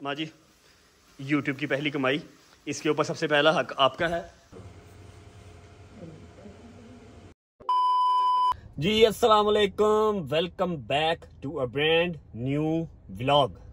माँ जी, YouTube की पहली कमाई, इसके ऊपर सबसे पहला हक आपका है जी। अस्सलाम वालेकुम, welcome back to a brand new vlog.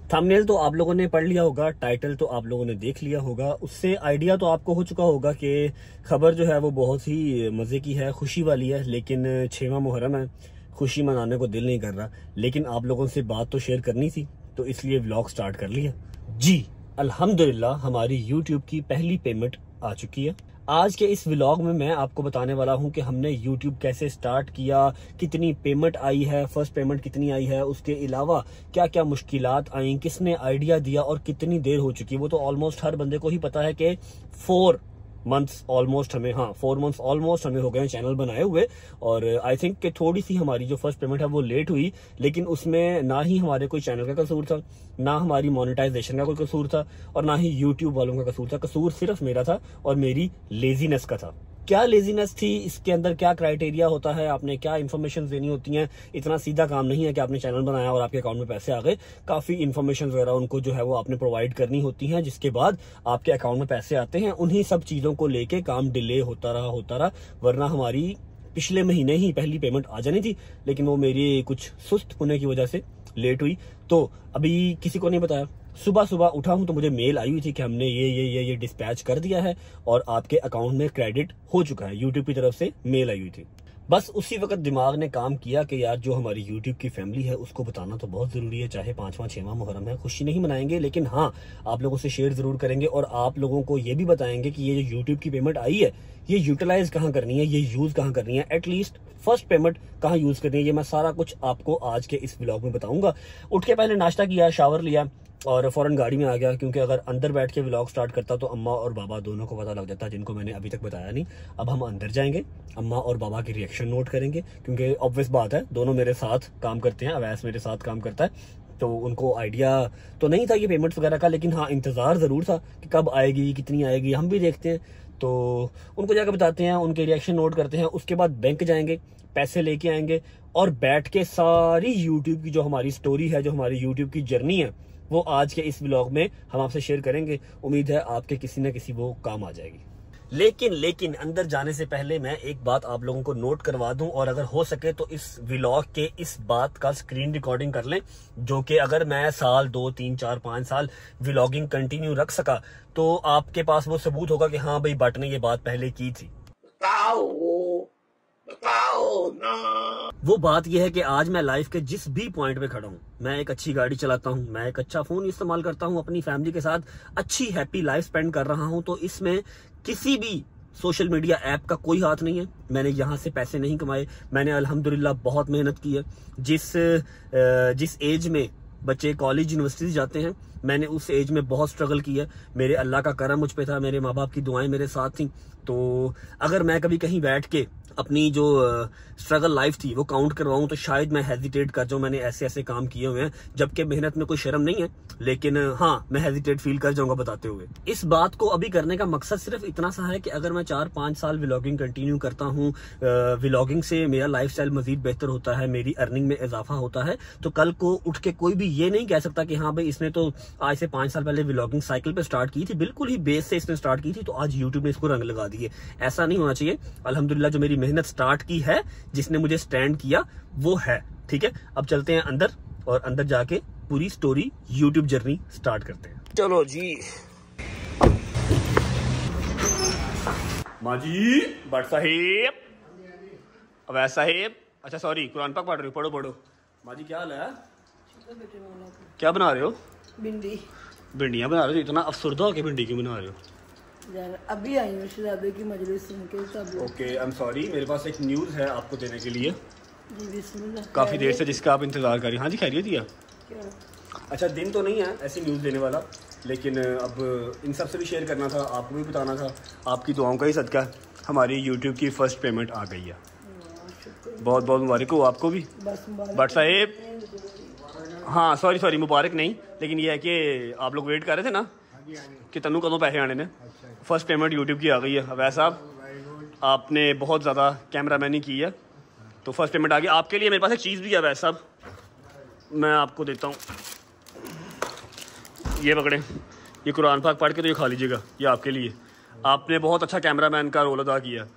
Thumbnail तो आप लोगों ने पढ़ लिया होगा, टाइटल तो आप लोगों ने देख लिया होगा, उससे आइडिया तो आपको हो चुका होगा कि खबर जो है वो बहुत ही मजे की है, खुशी वाली है। लेकिन 6वां मुहर्रम है, खुशी मनाने को दिल नहीं कर रहा, लेकिन आप लोगों से बात तो शेयर करनी थी, तो इसलिए व्लॉग स्टार्ट कर लिया जी। अल्हम्दुलिल्लाह हमारी यूट्यूब की पहली पेमेंट आ चुकी है। आज के इस व्लॉग में मैं आपको बताने वाला हूं कि हमने यूट्यूब कैसे स्टार्ट किया, कितनी पेमेंट आई है, फर्स्ट पेमेंट कितनी आई है, उसके अलावा क्या क्या मुश्किलात आई, किसने आइडिया दिया और कितनी देर हो चुकी है। वो तो ऑलमोस्ट हर बंदे को ही पता है कि 4 मंथ्स ऑलमोस्ट हमें हो गए हैं चैनल बनाए हुए। और आई थिंक कि थोड़ी सी हमारी जो फर्स्ट पेमेंट है वो लेट हुई, लेकिन उसमें ना ही हमारे कोई चैनल का कसूर था, ना हमारी मोनेटाइजेशन का कोई कसूर था, और ना ही यूट्यूब वालों का कसूर था। कसूर सिर्फ मेरा था और मेरी लेजीनेस का था। क्या लेजीनेस थी, इसके अंदर क्या क्राइटेरिया होता है, आपने क्या इन्फॉर्मेशन देनी होती हैं। इतना सीधा काम नहीं है कि आपने चैनल बनाया और आपके अकाउंट में पैसे आ गए। काफी इन्फॉर्मेशन वगैरह उनको जो है वो आपने प्रोवाइड करनी होती है, जिसके बाद आपके अकाउंट में पैसे आते हैं। उन्हीं सब चीजों को लेके काम डिले होता रहा, वरना हमारी पिछले महीने ही पहली पेमेंट आ जानी थी, लेकिन वो मेरी कुछ सुस्त होने की वजह से लेट हुई। तो अभी किसी को नहीं बताया, सुबह सुबह उठा हूं तो मुझे मेल आई हुई थी कि हमने ये डिस्पैच कर दिया है और आपके अकाउंट में क्रेडिट हो चुका है। यूट्यूब की तरफ से मेल आई हुई थी। बस उसी वक्त दिमाग ने काम किया कि यार जो हमारी यूट्यूब की फैमिली है उसको बताना तो बहुत जरूरी है। चाहे 5वां 6वां मुहर्रम है, खुशी नहीं मनाएंगे, लेकिन हाँ आप लोगों से शेयर जरूर करेंगे और आप लोगों को ये भी बताएंगे कि ये जो यूट्यूब की पेमेंट आई है ये यूटिलाइज कहाँ करनी है, ये यूज कहाँ करनी है, एटलीस्ट फर्स्ट पेमेंट कहाँ यूज करनी है। ये मैं सारा कुछ आपको आज के इस व्लॉग में बताऊंगा। उठ के पहले नाश्ता किया, शावर लिया और फौरन गाड़ी में आ गया, क्योंकि अगर अंदर बैठ के व्लॉग स्टार्ट करता तो अम्मा और बाबा दोनों को पता लग जाता, जिनको मैंने अभी तक बताया नहीं। अब हम अंदर जाएंगे, अम्मा और बाबा की रिएक्शन नोट करेंगे, क्योंकि ऑब्वियस बात है दोनों मेरे साथ काम करते हैं, अवैस मेरे साथ काम करता है, तो उनको आइडिया तो नहीं था ये पेमेंट्स वगैरह का, लेकिन हाँ इंतजार जरूर था कि कब आएगी, कितनी आएगी। हम भी देखते हैं तो उनको जाकर बताते हैं, उनके रिएक्शन नोट करते हैं। उसके बाद बैंक जाएंगे, पैसे लेके आएंगे और बैठ के सारी यूट्यूब की जो हमारी स्टोरी है, जो हमारी यूट्यूब की जर्नी है, वो आज के इस व्लॉग में हम आपसे शेयर करेंगे। उम्मीद है आपके किसी न किसी वो काम आ जाएगी। लेकिन अंदर जाने से पहले मैं एक बात आप लोगों को नोट करवा दूं, और अगर हो सके तो इस व्लॉग के इस बात का स्क्रीन रिकॉर्डिंग कर लें, जो कि अगर मैं साल 2 3 4 5 साल व्लॉगिंग कंटिन्यू रख सका तो आपके पास वो सबूत होगा कि हाँ भाई बट ने ये बात पहले की थी। बताओ ना। वो बात यह है कि आज मैं लाइफ के जिस भी पॉइंट पे खड़ा हूँ, मैं एक अच्छी गाड़ी चलाता हूँ, मैं एक अच्छा फोन इस्तेमाल करता हूँ, अपनी फैमिली के साथ अच्छी हैप्पी लाइफ स्पेंड कर रहा हूँ, तो इसमें किसी भी सोशल मीडिया ऐप का कोई हाथ नहीं है। मैंने यहाँ से पैसे नहीं कमाए, मैंने अल्हम्दुलिल्लाह बहुत मेहनत की है। जिस एज में बच्चे कॉलेज यूनिवर्सिटी जाते हैं, मैंने उस एज में बहुत स्ट्रगल किया। मेरे अल्लाह का करम मुझ पे था, मेरे माँ बाप की दुआएं मेरे साथ थी। तो अगर मैं कभी कहीं बैठ के अपनी जो स्ट्रगल लाइफ थी वो काउंट करवाऊं तो शायद मैं हेजिटेट कर जाऊं। मैंने ऐसे ऐसे काम किए हुए हैं, जबकि मेहनत में कोई शर्म नहीं है, लेकिन हाँ मैं हेजिटेट फील कर जाऊंगा बताते हुए। इस बात को अभी करने का मकसद सिर्फ इतना सा है कि अगर मैं 4-5 साल व्लॉगिंग कंटिन्यू करता हूँ, व्लॉगिंग से मेरा लाइफस्टाइल मजीद बेहतर होता है, मेरी अर्निंग में इजाफा होता है, तो कल को उठ के कोई भी ये नहीं कह सकता कि हाँ भाई इसने तो आज से 5 साल पहले व्लॉगिंग साइकिल पे स्टार्ट की थी, बिल्कुल ही बेस से इसने स्टार्ट की थी, तो आज यूट्यूब ने इसको रंग लगा दिए। ऐसा नहीं होना चाहिए। अल्हम्दुलिल्लाह जो मेरी मेहनत स्टार्ट की है, जिसने मुझे स्टैंड किया, वो है। ठीक है, अब चलते हैं अंदर और अंदर जाके पूरी स्टोरी यूट्यूब जर्नी स्टार्ट करते हैं। चलो जी। माँ जी, भट्ट साहिब, अवैस साहिब, अच्छा सॉरी, कुरान पाक पढ़ रहे हो, पढ़ो। माँ जी क्या हाल है? क्या बना रहे हो? भिंडियाँ बना रहे हो? इतना अफसरदा होके भिंडी क्यों बना रहे हो? अभी आई हूँ शहजादे की मजलिस सुन के सब। ओके, आई एम सॉरी, मेरे पास एक न्यूज़ है आपको देने के लिए। जी बिस्मिल्लाह। काफ़ी देर से जिसका आप इंतज़ार कर रहे हैं। हाँ जी, खैरियत दिया क्या? अच्छा, दिन तो नहीं है ऐसी न्यूज़ देने वाला, लेकिन अब इन सब से भी शेयर करना था, आपको भी बताना था। आपकी दुआओं का ही सदका हमारी यूट्यूब की फ़र्स्ट पेमेंट आ गई है। बहुत बहुत मुबारक हो आपको भी भट्ट साहिब। हाँ सॉरी मुबारक नहीं, लेकिन ये है कि आप लोग वेट कर रहे थे ना कि तनु कदों पैसे आने ने। फर्स्ट पेमेंट यूट्यूब की आ गई है। अवैस साहब आपने बहुत ज़्यादा कैमरामैनी की है, तो फर्स्ट पेमेंट आ गई आपके लिए। मेरे पास एक चीज़ भी है अवैस साहब, मैं आपको देता हूँ, ये पकड़ें, ये कुरान पाक पढ़ के तो ये खा लीजिएगा, ये आपके लिए। आपने बहुत अच्छा कैमरामैन का रोल अदा किया।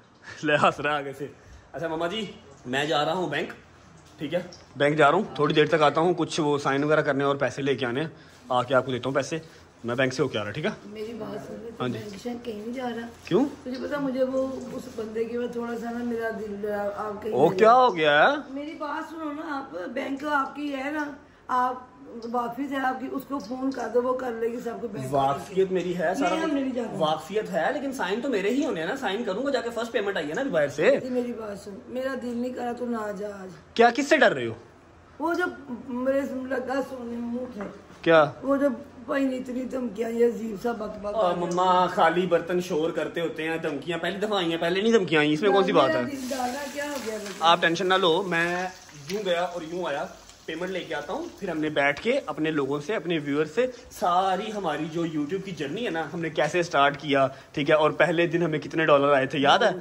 ले हंस रहा है आगे से। अच्छा मामा जी, मैं जा रहा हूँ बैंक, ठीक है, बैंक जा रहा हूँ, थोड़ी देर तक आता हूँ, कुछ वो साइन वगैरह करने और पैसे लेके आने हैं, आके आपको देता हूँ पैसे। मैं बैंक से होके आ रहा, ठीक है। मेरी बात सुन, हाँ जी। कहीं नहीं जा रहा। क्यों? तुझे पता, मुझे वो उस बंदे के बाद थोड़ा सा ना मेरा दिल, आप कहीं ओ क्या हो गया है? मेरी बात सुनो ना, आप बैंक आपकी है ना, आप वाकफियत है आपकी, उसको फोन कर दो, वो कर लेगी सबको। वाकफियत मेरी है, सारा नहीं वाकफियत है, लेकिन साइन तो मेरे ही होने हैं ना, साइन करूंगा जाके। फर्स्ट पेमेंट आई है ना बाहर से। मेरी बात सुन, मेरा दिल नहीं करा तो ना जा आज। क्या, किससे डर रहे हो? वो जब मेरे लगा सोने मुंह से, क्या वो जब भाई ने इतनी धमकियां, ये अजीब सा बकबक। मम्मा खाली बर्तन शोर करते होते हैं, धमकियां पहली दफा आई हैं, पहले नहीं धमकियां आई, इसमें कौन सी बात है? क्या हो गया? आप टेंशन ना लो, मैं यूं गया और यूं आया, पेमेंट लेके आता हूँ, फिर हमने बैठ के अपने लोगों से, अपने व्यूअर्स से सारी हमारी जो यूट्यूब की जर्नी है ना, हमने कैसे स्टार्ट किया, ठीक है, और पहले दिन हमें कितने डॉलर आए थे याद है?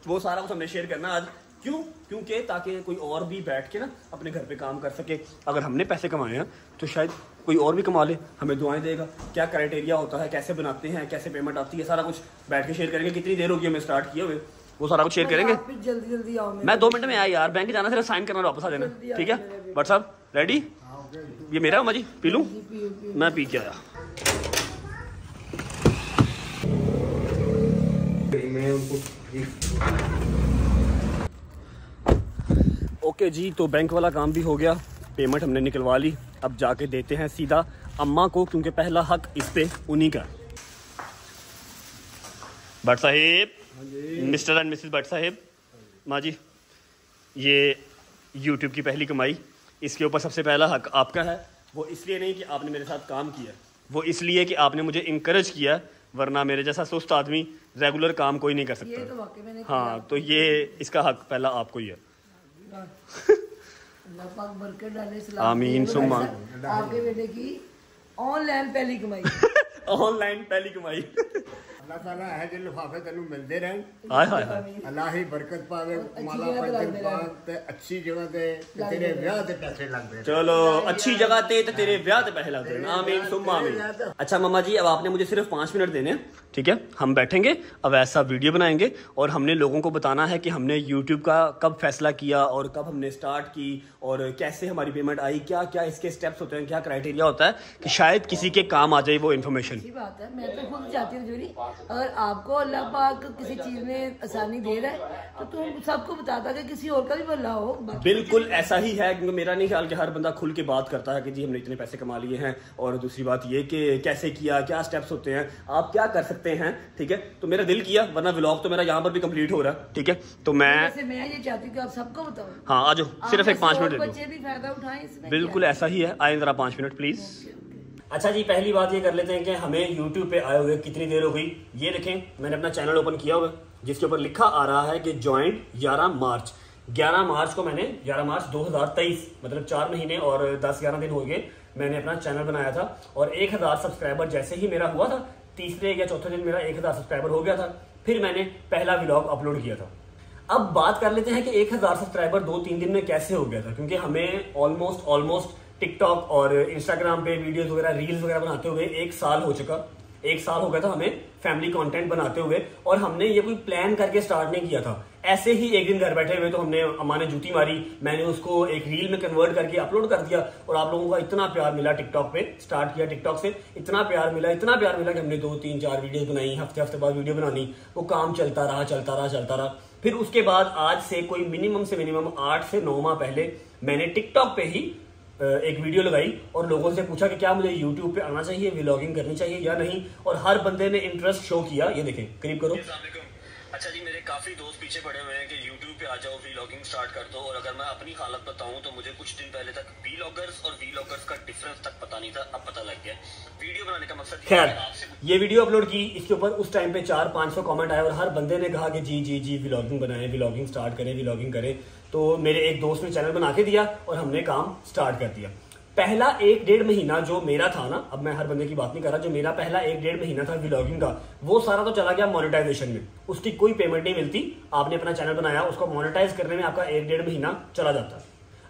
वो सारा कुछ हमने शेयर करना आज। क्यों? क्योंकि ताकि कोई और भी बैठ के ना अपने घर पे काम कर सके। अगर हमने पैसे कमाए हैं तो शायद कोई और भी कमा ले, हमें दुआएं देगा। क्या क्राइटेरिया होता है, कैसे बनाते हैं, कैसे पेमेंट आती है, सारा कुछ बैठ के शेयर करेंगे। कितनी देर होगी हमें स्टार्ट किए हुए, वो सारा कुछ शेयर करेंगे। जल्दी जल्दी आओ। मैं 2 मिनट में आया यार, बैंक जाना, सिर्फ साइन करना, वापस आ जाना, ठीक है। बट साहब रेडी? ये मेरा अम्मा जी, पी लूं? मैं पी के आया। ओके जी, तो बैंक वाला काम भी हो गया, पेमेंट हमने निकलवा ली। अब जाके देते हैं सीधा अम्मा को, क्योंकि पहला हक इस पे उन्हीं का। Bhatt Sahib, mister and Mrs Bhatt Sahib, माँ जी, ये यूट्यूब की पहली कमाई, इसके ऊपर सबसे पहला हक आपका है। वो इसलिए नहीं कि आपने मेरे साथ काम किया, वो इसलिए कि आपने मुझे इंकरेज किया, वरना मेरे जैसा सुस्त आदमी रेगुलर काम कोई नहीं कर सकता। ये तो वाकई मैंने हाँ, तो ये इसका हक पहला आपको ही है। अल्लाह पाक बरकत डाले, सलाम आमीन सुम्मा। आपके बेटे की ऑनलाइन पहली कमाई। ऑनलाइन पहली कमाई। अल्लाह ताला है जो लिफाफे तेनू मिलते रहें, हाय हाय हाय, अल्लाह ही बरकत पावे, माला पंजन पाक ते अच्छी जगह ते तेरे ब्याह ते पैसे लगदे। चलो अच्छी जगह ते तेरे ब्याह ते पैसे लगदे। आमीन सुम्मा आमीन। अच्छा मम्मा जी, अब आपने मुझे सिर्फ 5 मिनट देने हैं, ठीक है। हम बैठेंगे, अब ऐसा वीडियो बनाएंगे और हमने लोगों को बताना है कि हमने यूट्यूब का कब फैसला किया और कब हमने स्टार्ट की और कैसे हमारी पेमेंट आई, क्या क्या इसके स्टेप्स होते हैं, क्या क्राइटेरिया होता है, कि शायद किसी के काम आ जाए वो इन्फॉर्मेशन। अच्छी बात है, मैं तो खुद चाहती हूँ जोरी, अगर आपको अल्लाह पाक किसी चीज में आसानी दे रहा है तो तुम सबको बताता कि किसी और का भी भला हो। बिल्कुल ऐसा ही है, क्योंकि मेरा नहीं ख्याल कि हर बंदा खुल के बात करता है कि जी हमने इतने पैसे कमा लिए हैं, और दूसरी बात ये कि कैसे किया, क्या स्टेप्स होते हैं, आप क्या कर सकते हैं, ठीक है। तो मेरा दिल किया, वरना व्लॉग तो मेरा यहाँ पर भी कंप्लीट हो रहा है, ठीक है। तो मैं ये चाहती हूँ कि आप सबको बताओ। हाँ आ जाओ, सिर्फ एक 5 मिनट दे दो। बच्चे भी फायदा उठाएं इसमें। बिल्कुल ऐसा ही है, आए जरा 5 मिनट प्लीज। अच्छा जी, पहली बात ये कर लेते हैं कि हमें YouTube पे आए हुए कितनी देर हो गई। ये देखें, मैंने अपना चैनल ओपन किया हुआ है, जिसके ऊपर लिखा आ रहा है कि ज्वाइंट 11 मार्च। 11 मार्च को मैंने 11 मार्च 2023, मतलब 4 महीने और 10-11 दिन हो गए मैंने अपना चैनल बनाया था। और 1000 सब्सक्राइबर जैसे ही मेरा हुआ था, तीसरे या चौथे दिन मेरा 1000 सब्सक्राइबर हो गया था, फिर मैंने पहला व्लॉग अपलोड किया था। अब बात कर लेते हैं कि 1000 सब्सक्राइबर 2-3 दिन में कैसे हो गया था, क्योंकि हमें ऑलमोस्ट टिकटॉक और इंस्टाग्राम पे वीडियोस वगैरह, रील्स वगैरह बनाते हुए 1 साल हो चुका। 1 साल हो गया था हमें फैमिली कंटेंट बनाते हुए, और हमने ये कोई प्लान करके स्टार्ट नहीं किया था। ऐसे ही एक दिन घर बैठे हुए तो हमने, अम्मा ने जूती मारी, मैंने उसको एक रील में कन्वर्ट करके अपलोड कर दिया, और आप लोगों का इतना प्यार मिला। टिकटॉक पे स्टार्ट किया, टिकटॉक से इतना प्यार मिला कि हमने 2-3-4 वीडियो बनाई, हफ्ते बाद वीडियो बनानी, वो काम चलता रहा। फिर उसके बाद आज से कोई मिनिमम से मिनिमम 8 से 9 माह पहले मैंने टिकटॉक पे ही एक वीडियो लगाई और लोगों से पूछा कि क्या मुझे YouTube पे आना चाहिए, व्लॉगिंग करनी चाहिए या नहीं, और हर बंदे ने इंटरेस्ट शो किया। ये देखें, करीब करो। अच्छा जी, मेरे काफी दोस्त पीछे पड़े हुए हैं कि YouTube पे आ जाओ, व्लॉगिंग स्टार्ट कर दो। और अगर मैं अपनी हालत बताऊं तो मुझे कुछ दिन पहले तक व्लॉगर्स और व्लॉगर्स का डिफरेंस तक पता नहीं था, अब पता लग गया। वीडियो बनाने का मकसद खैर, ये वीडियो अपलोड की, इसके ऊपर उस टाइम पे 400-500 कमेंट आए और हर बंदे ने कहा कि जी व्लॉगिंग बनाएं, व्लॉगिंग स्टार्ट करें, व्लॉगिंग करें। तो मेरे एक दोस्त ने चैनल बना के दिया और हमने काम स्टार्ट कर दिया। पहला 1-1.5 महीना जो मेरा था ना, अब मैं हर बंदे की बात नहीं कर रहा, जो मेरा पहला 1-1.5 महीना था व्लॉगिंग का, वो सारा तो चला गया मोनेटाइजेशन में। उसकी कोई पेमेंट नहीं मिलती, आपने अपना चैनल बनाया, उसको मोनेटाइज करने में आपका 1-1.5 महीना चला जाता है।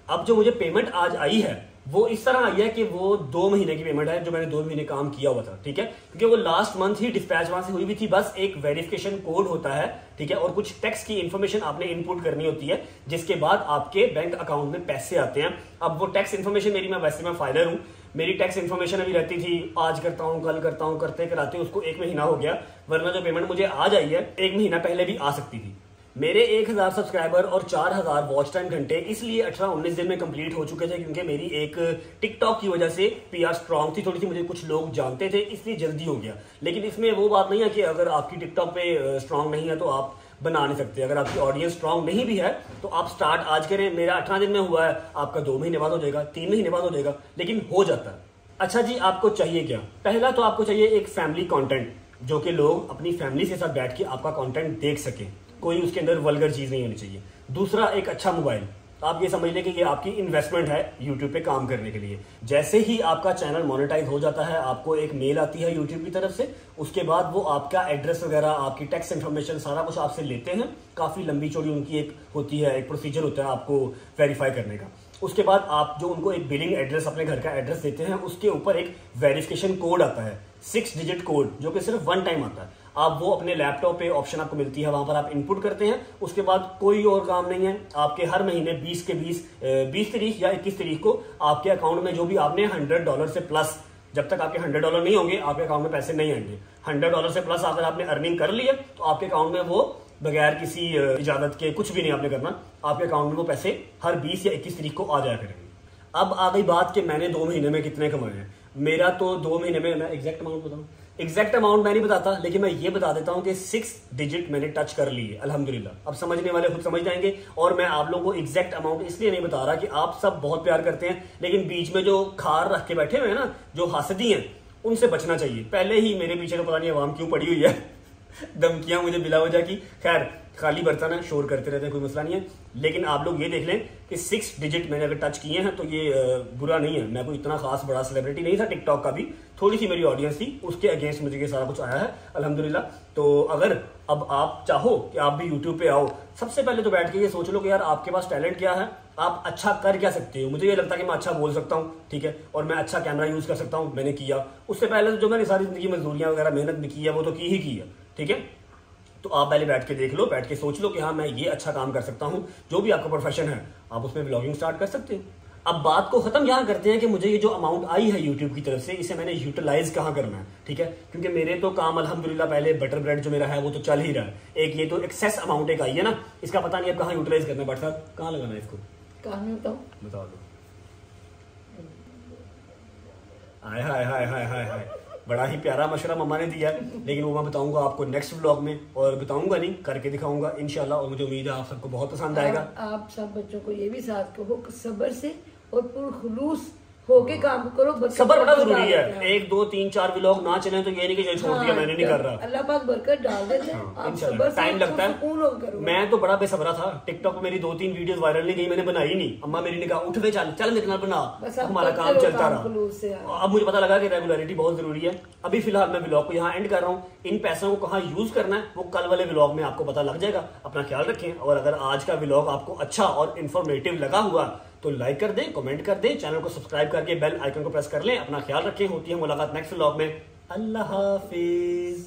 अब जो मुझे पेमेंट आज आई है वो इस तरह आई है कि वो 2 महीने की पेमेंट है, जो मैंने 2 महीने काम किया हुआ था, ठीक है, क्योंकि वो लास्ट मंथ ही डिस्पैच वहां से हुई भी थी। बस एक वेरिफिकेशन कोड होता है, ठीक है, और कुछ टैक्स की इंफॉर्मेशन आपने इनपुट करनी होती है, जिसके बाद आपके बैंक अकाउंट में पैसे आते हैं। अब वो टैक्स इन्फॉर्मेशन मेरी, मैं फाइलर हूं, मेरी टैक्स इन्फॉर्मेशन अभी रहती थी, आज करता हूं, कल करता हूं, करते कराते उसको 1 महीना हो गया, वरना जो पेमेंट मुझे आज आई है 1 महीना पहले भी आ सकती थी। मेरे 1000 सब्सक्राइबर और 4000 वॉच टाइम घंटे इसलिए 18-19 दिन में कंप्लीट हो चुके थे, क्योंकि मेरी एक टिकटॉक की वजह से PR स्ट्रांग थी, थोड़ी सी मुझे कुछ लोग जानते थे, इसलिए जल्दी हो गया। लेकिन इसमें वो बात नहीं है कि अगर आपकी टिकटॉक पे स्ट्रांग नहीं है तो आप बना नहीं सकते। अगर आपकी ऑडियंस स्ट्रांग नहीं भी है तो आप स्टार्ट आज करें। मेरा 18 दिन में हुआ है, आपका 2 महीने बाद हो जाएगा, 3 महीने बाद हो जाएगा, लेकिन हो जाता है। अच्छा जी, आपको चाहिए क्या? पहला तो आपको चाहिए एक फैमिली कंटेंट, जो कि लोग अपनी फैमिली के साथ बैठ के आपका कंटेंट देख सके, कोई उसके अंदर वल्गर चीज नहीं होनी चाहिए। दूसरा, एक अच्छा मोबाइल। आप ये समझ लें कि ये आपकी इन्वेस्टमेंट है यूट्यूब पे काम करने के लिए। जैसे ही आपका चैनल मोनेटाइज हो जाता है, आपको एक मेल आती है यूट्यूब की तरफ से, उसके बाद वो आपका एड्रेस वगैरह, आपकी टैक्स इन्फॉर्मेशन, सारा कुछ आपसे लेते हैं। काफी लंबी चौड़ी उनकी एक होती है, एक प्रोसीजर होता है आपको वेरीफाई करने का। उसके बाद आप जो उनको एक बिलिंग एड्रेस, अपने घर का एड्रेस देते हैं, उसके ऊपर एक वेरिफिकेशन कोड आता है, 6 डिजिट कोड, जो कि सिर्फ 1 टाइम आता है। आप वो अपने लैपटॉप पे ऑप्शन आपको मिलती है, वहां पर आप इनपुट करते हैं। उसके बाद कोई और काम नहीं है, आपके हर महीने 20 तारीख या 21 तारीख को आपके अकाउंट में जो भी आपने $100 से प्लस, जब तक आपके $100 नहीं होंगे आपके अकाउंट में पैसे नहीं आएंगे। $100 से प्लस अगर आपने अर्निंग कर ली है तो आपके अकाउंट में वो बगैर किसी इजाजत के, कुछ भी नहीं आपने करना, आपके अकाउंट में वो पैसे हर 20 या 21 तारीख को आ जाया करेंगे। अब आ गई बात कि मैंने 2 महीने में कितने कमाए हैं। मेरा तो 2 महीने में, मैं एग्जैक्ट अमाउंट बताऊं, एग्जैक्ट अमाउंट मैं नहीं बताता, लेकिन मैं ये बता देता हूं कि 6 डिजिट मैंने टच कर ली है, अल्हम्दुलिल्लाह। अब समझने वाले खुद समझ जाएंगे। और मैं आप लोगों को एग्जैक्ट अमाउंट इसलिए नहीं बता रहा कि आप सब बहुत प्यार करते हैं, लेकिन बीच में जो खार रख के बैठे हुए हैं ना, जो हासदी हैं, उनसे बचना चाहिए। पहले ही मेरे पीछे तो पता नहीं आवाम क्यों पड़ी हुई है, धमकियां मुझे बिला वजह की। खैर, खाली बर्तन है, शोर करते रहते हैं, कोई मसला नहीं है। लेकिन आप लोग ये देख लें कि 6 डिजिट मैंने अगर टच किए हैं तो ये बुरा नहीं है। मैं कोई इतना खास बड़ा सेलिब्रिटी नहीं था, टिकटॉक का भी थोड़ी सी मेरी ऑडियंस थी, उसके अगेंस्ट मुझे ये सारा कुछ आया है, अल्हम्दुलिल्लाह। तो अगर अब आप चाहो कि आप भी यूट्यूब पे आओ, सबसे पहले तो बैठ के ये सोच लो कि यार आपके पास टैलेंट क्या है, आप अच्छा कर क्या सकते हो। मुझे ये लगता है कि मैं अच्छा बोल सकता हूँ, ठीक है, और मैं अच्छा कैमरा यूज कर सकता हूँ, मैंने किया। उससे पहले तो जो मैंने सारी जिंदगी मजदूरियां वगैरह मेहनत भी की है वो तो की ही की है, ठीक है। तो आप पहले बैठ के देख लो, बैठ के सोच लो कि हाँ मैं ये अच्छा काम कर सकता हूँ। जो भी आपका प्रोफेशन है आप उसमें व्लॉगिंग स्टार्ट कर सकते हो। अब बात को खत्म यहाँ करते हैं कि मुझे ये जो अमाउंट आई है यूट्यूब की तरफ से, इसे मैंने यूटिलाइज कहाँ करना है, ठीक है, क्योंकि मेरे तो काम अल्हम्दुलिल्लाह पहले बटर ब्रेड जो मेरा है वो तो चल ही रहा है। एक ये तो एक्सेस अमाउंट एक आई है ना, इसका पता नहीं अब कहाँ यूटिलाइज करना है। बट साहब कहाँ लगाना है इसको, बता दो। हाय हाय हाय हाय हाय हाय, बड़ा ही प्यारा मशवरा मम्मा ने दिया, लेकिन वो मैं बताऊंगा आपको नेक्स्ट व्लॉग में, और बताऊंगा नहीं, करके दिखाऊंगा इंशाल्लाह। और मुझे उम्मीद है आप सबको बहुत पसंद आएगा। आप सब बच्चों को ये भी साथ कहो सब्र से और पुरखुलूस होके काम करो। सब्र बड़ा जरूरी है। 1 2 3 4 व्लॉग ना चले तो ये नहीं कि छोड़ दिया, मैंने नहीं कर रहा। अल्लाह पाक बरकत डाल देते हैं। आप सब्र से टाइम लगता है। मैं तो बड़ा बेसब्रा था, टिकटॉक पे मेरी 2-3 वीडियोस वायरल नहीं गई, मैंने बनाई नहीं। अम्मा मेरी ने कहा उठ वे चल मेरे नाल बना, हमारा काम चलता रहा। अब मुझे पता लगा कि रेगुलरिटी बहुत जरूरी है। अभी फिलहाल मैं व्लॉग को यहाँ एंड कर रहा हूँ। इन पैसों को कहाँ यूज करना है वो कल वाले व्लॉग में आपको पता लग जाएगा। अपना ख्याल रखें, और अगर आज का व्लॉग आपको अच्छा और इन्फॉर्मेटिव लगा हुआ तो लाइक कर दें, कमेंट कर दें, चैनल को सब्सक्राइब करके बेल आइकन को प्रेस कर लें। अपना ख्याल रखें। होती है मुलाकात नेक्स्ट व्लॉग में। अल्लाह हाफिज।